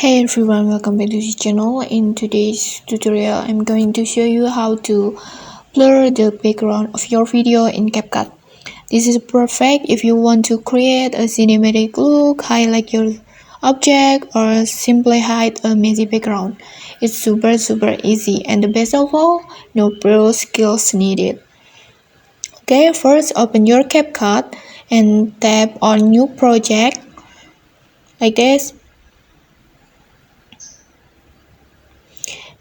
Hey everyone, welcome back to this channel. In today's tutorial, I'm going to show you how to blur the background of your video in CapCut. This is perfect if you want to create a cinematic look, highlight your object, or simply hide a messy background. It's super easy, and the best of all, no pro skills needed. Okay, first open your CapCut and tap on New Project like this.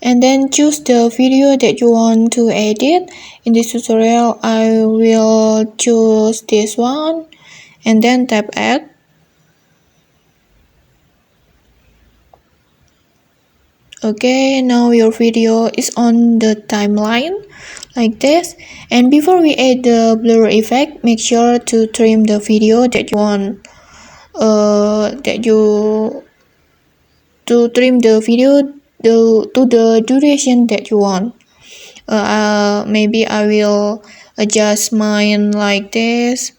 And then choose the video that you want to edit. In this tutorial, I will choose this one and then tap add. Okay, now your video is on the timeline like this. And before we add the blur effect, make sure to trim the video that you want to trim the video to the duration that you want. Maybe I will adjust mine like this.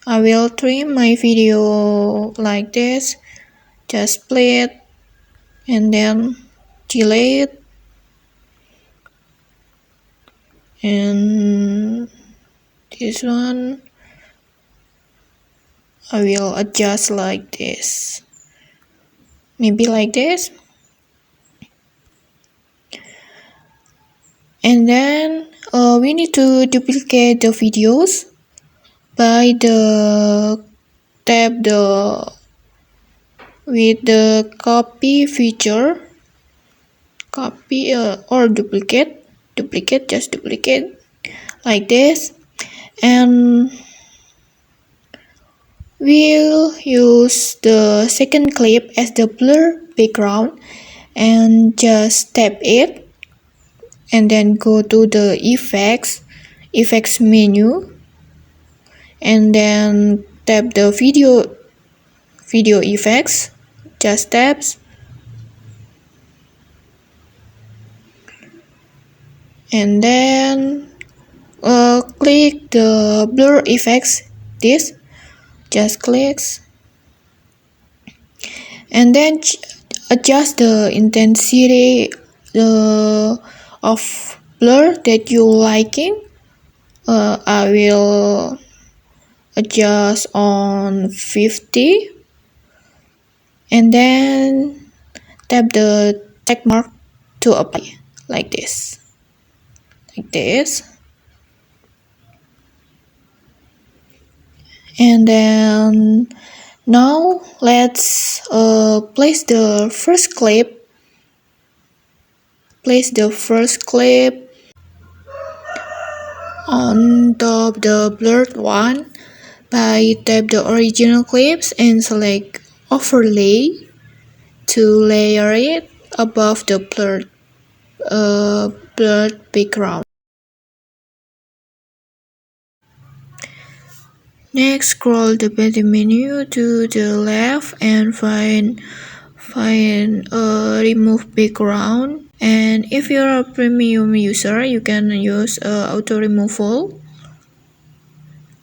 I will trim my video like this. Just play it and then delete, and this one I will adjust like this, maybe like this. And then we need to duplicate the videos by the with the copy feature, copy or duplicate, just duplicate like this. And we'll use the second clip as the blur background and just tap it and then go to the effects menu and then tap the video effects, just taps, and then click the blur effects, this, just clicks, and then adjust the intensity of blur that you liking. I will adjust on 50 and then tap the check mark to apply like this. And then now let's place the first clip on top the blurred one by tap the original clips and select overlay to layer it above the blurred background. Next, scroll the bottom menu to the left and find remove background. And if you're a premium user, you can use auto removal.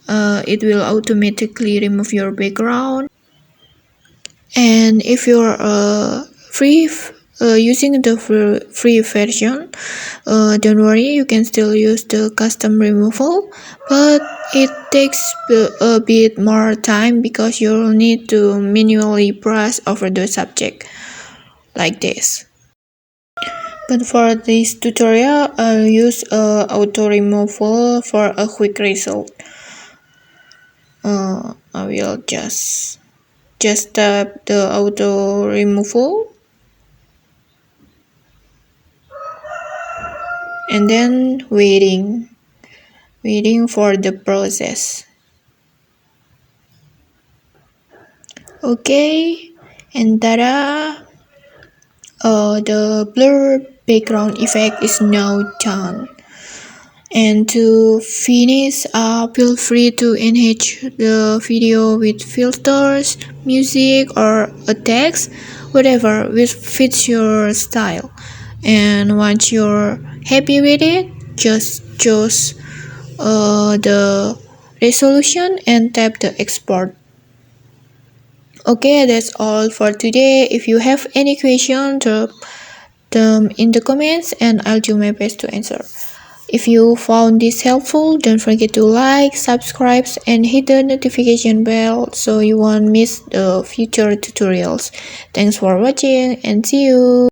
It will automatically remove your background. And if you're using the free version, don't worry, you can still use the custom removal, but it takes a bit more time because you'll need to manually brush over the subject like this. But for this tutorial, I'll use auto removal for a quick result. I will just tap the auto removal and then waiting for the process. Okay, and tada! The blur background effect is now done. And to finish up, feel free to enhance the video with filters, music, or a text, whatever which fits your style. And once you're happy with it, just choose the resolution and tap the export. Okay, that's all for today. If you have any question, drop them in the comments and I'll do my best to answer. If you found this helpful, don't forget to like, subscribe, and hit the notification bell so you won't miss the future tutorials. Thanks for watching and see you.